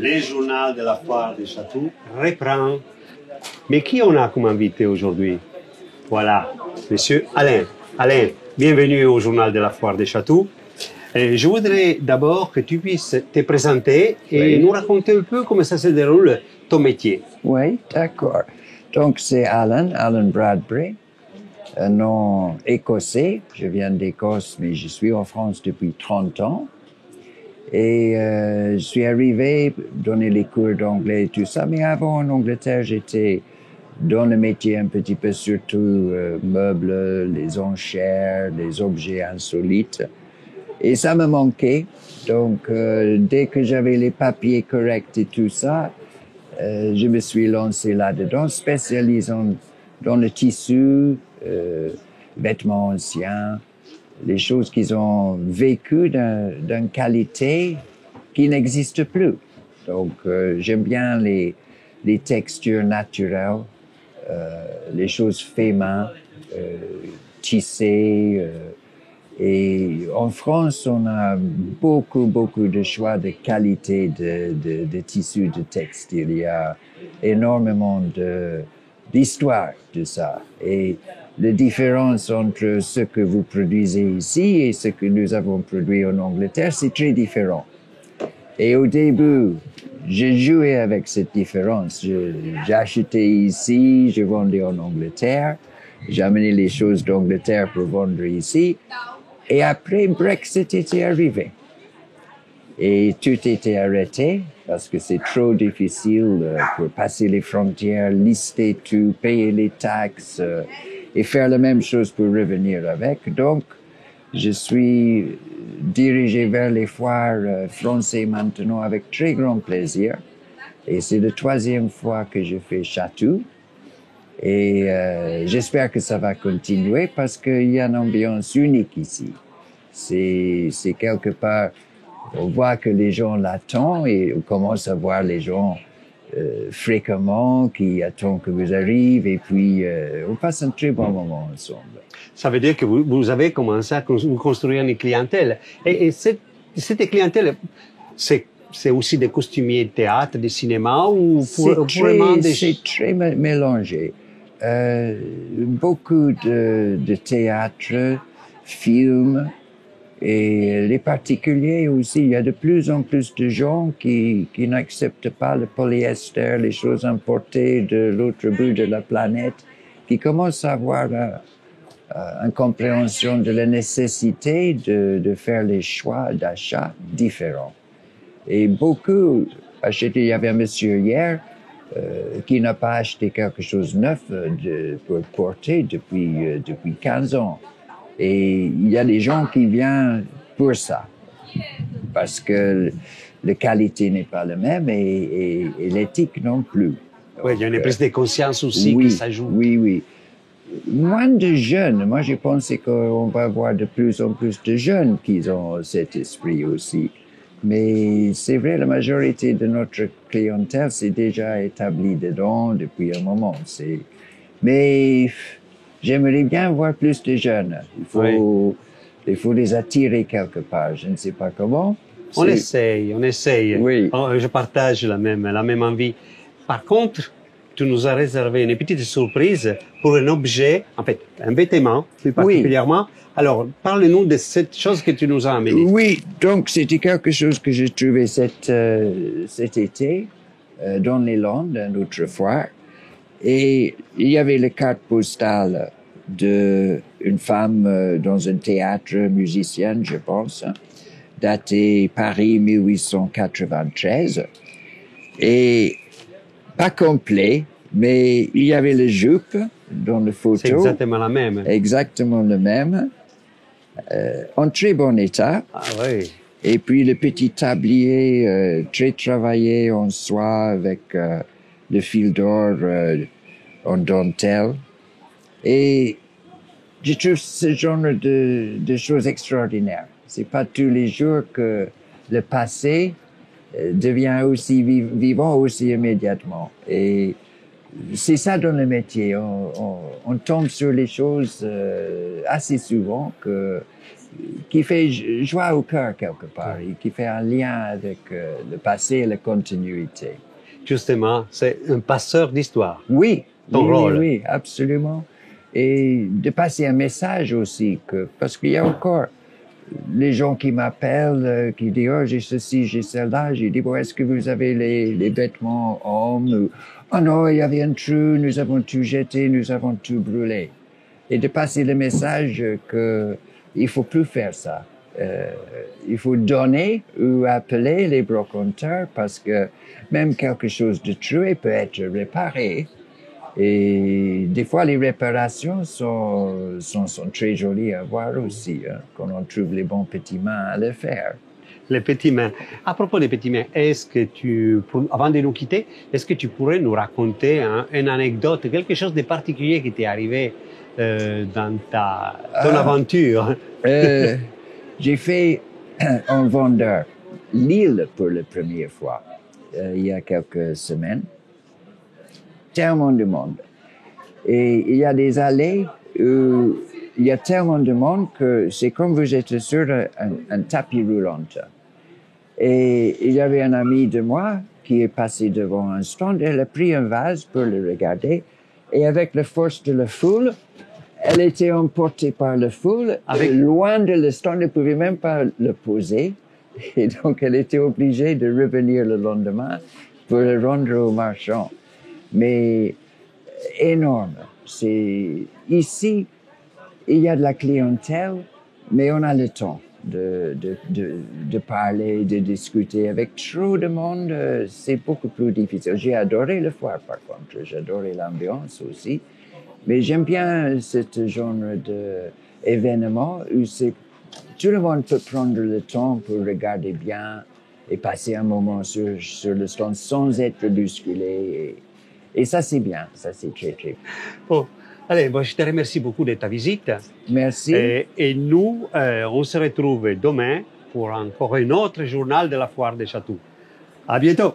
Le journal de la foire des châteaux reprend. Mais qui on a comme invité aujourd'hui? Voilà, monsieur Alain. Alain, bienvenue au journal de la foire des châteaux. Je voudrais d'abord que tu puisses te présenter et nous raconter un peu comment ça se déroule ton métier. Oui, d'accord. Donc c'est Alan Bradbury, un nom écossais. Je viens d'Écosse, mais je suis en France depuis 30 ans. Et je suis arrivé donner les cours d'anglais et tout ça, mais avant en Angleterre, j'étais dans le métier un petit peu surtout meubles, les enchères, les objets insolites. Et ça me manquait. Donc dès que j'avais les papiers corrects et tout ça, je me suis lancé là-dedans, spécialisant dans le tissu, vêtements anciens, les choses qu'ils ont vécues d'une qualité qui n'existe plus. Donc, j'aime bien les textures naturelles, les choses faites main, tissées. Et en France, on a beaucoup de choix de qualité de tissus, de textiles. Il y a énormément d'histoire de ça. Et la différence entre ce que vous produisez ici et ce que nous avons produit en Angleterre, c'est très différent. Et au début, j'ai joué avec cette différence. J'ai acheté ici, je vendais en Angleterre, j'ai amené les choses d'Angleterre pour vendre ici. Et après, Brexit était arrivé. Et tout était arrêté parce que c'est trop difficile pour passer les frontières, lister tout, payer les taxes et faire la même chose pour revenir avec. Donc, je suis dirigé vers les foires françaises maintenant avec très grand plaisir. Et c'est la 3e fois que je fais Chatou. Et j'espère que ça va continuer parce qu'il y a une ambiance unique ici. C'est quelque part, on voit que les gens l'attendent et on commence à voir les gens fréquemment qui attendent que vous arriviez et puis on passe un très bon moment ensemble. Ça veut dire que vous avez commencé à construire une clientèle. Et cette clientèle, c'est aussi des costumiers de théâtre, de cinéma ou vraiment des... C'est très mélangé. Beaucoup de théâtre, films, et les particuliers aussi. Il y a de plus en plus de gens qui n'acceptent pas le polyester, les choses importées de l'autre bout de la planète, qui commencent à avoir une compréhension de la nécessité de faire les choix d'achat différents. Et beaucoup achetaient. Il y avait un monsieur hier qui n'a pas acheté quelque chose de neuf pour porter depuis 15 ans. Et il y a des gens qui viennent pour ça, parce que la qualité n'est pas la même et l'éthique non plus. Oui, il y a une prise de conscience aussi qui s'ajoute. Oui. Moins de jeunes. Moi, j'ai pensé qu'on va avoir de plus en plus de jeunes qui ont cet esprit aussi. Mais c'est vrai, la majorité de notre clientèle s'est déjà établie dedans depuis un moment. Mais j'aimerais bien voir plus de jeunes. Il faut les attirer quelque part. Je ne sais pas comment. On essaye. Oui. Je partage la même envie. Par contre, tu nous as réservé une petite surprise pour un objet, en fait, un vêtement plus particulièrement. Oui. Alors, parle-nous de cette chose que tu nous as amenée. Oui, donc c'était quelque chose que j'ai trouvé cet été dans les Landes, une autre fois. Et il y avait la carte postale d'une femme dans un théâtre, musicienne, je pense, datée Paris 1893. Et pas complet, mais il y avait la jupe dans la photo. C'est exactement la même. Exactement le même. En très bon état. Ah oui. Et puis le petit tablier très travaillé en soie avec le fil d'or en dentelle. Et je trouve ce genre de choses extraordinaires. C'est pas tous les jours que le passé devient aussi vivant aussi immédiatement. Et c'est ça dans le métier. On tombe sur les choses assez souvent qui fait joie au cœur quelque part et qui fait un lien avec le passé et la continuité. Justement, c'est un passeur d'histoire. Oui, Ton rôle. oui, absolument. Et de passer un message aussi, parce qu'il y a encore les gens qui m'appellent, qui disent « Oh, j'ai ceci, j'ai cela ». J'ai dit « Bon, est-ce que vous avez les vêtements hommes ?» « Oh non, il y avait un trou, nous avons tout jeté, nous avons tout brûlé. » Et de passer le message que il faut plus faire ça. Il faut donner ou appeler les brocanteurs parce que même quelque chose de troué peut être réparé. Et des fois, les réparations sont très jolies à voir aussi, hein, quand on trouve les bons petits mains à le faire. Les petits mains. À propos des petits mains, est-ce que avant de nous quitter, est-ce que tu pourrais nous raconter une anecdote, quelque chose de particulier qui t'est arrivé dans ton aventure? J'ai fait un vendeur Lille pour la première fois, il y a quelques semaines. Tellement de monde. Et il y a des allées où il y a tellement de monde que c'est comme vous êtes sur un tapis roulant. Et il y avait un ami de moi qui est passé devant un stand, elle a pris un vase pour le regarder, et avec la force de la foule, elle était emportée par la foule, loin de le stand, elle ne pouvait même pas le poser, et donc elle était obligée de revenir le lendemain pour le rendre au marchand. Mais énorme. Ici, il y a de la clientèle, mais on a le temps de parler, de discuter. Avec trop de monde, c'est beaucoup plus difficile. J'ai adoré le foire, par contre. J'ai adoré l'ambiance aussi. Mais j'aime bien ce genre d'événement où tout le monde peut prendre le temps pour regarder bien et passer un moment sur le stand sans être bousculé. Et ça, c'est bien. Ça, c'est très, très bien. Bon, allez, bon, je te remercie beaucoup de ta visite. Merci. Et nous, on se retrouve demain pour encore un autre journal de la Foire des Châteaux. À bientôt.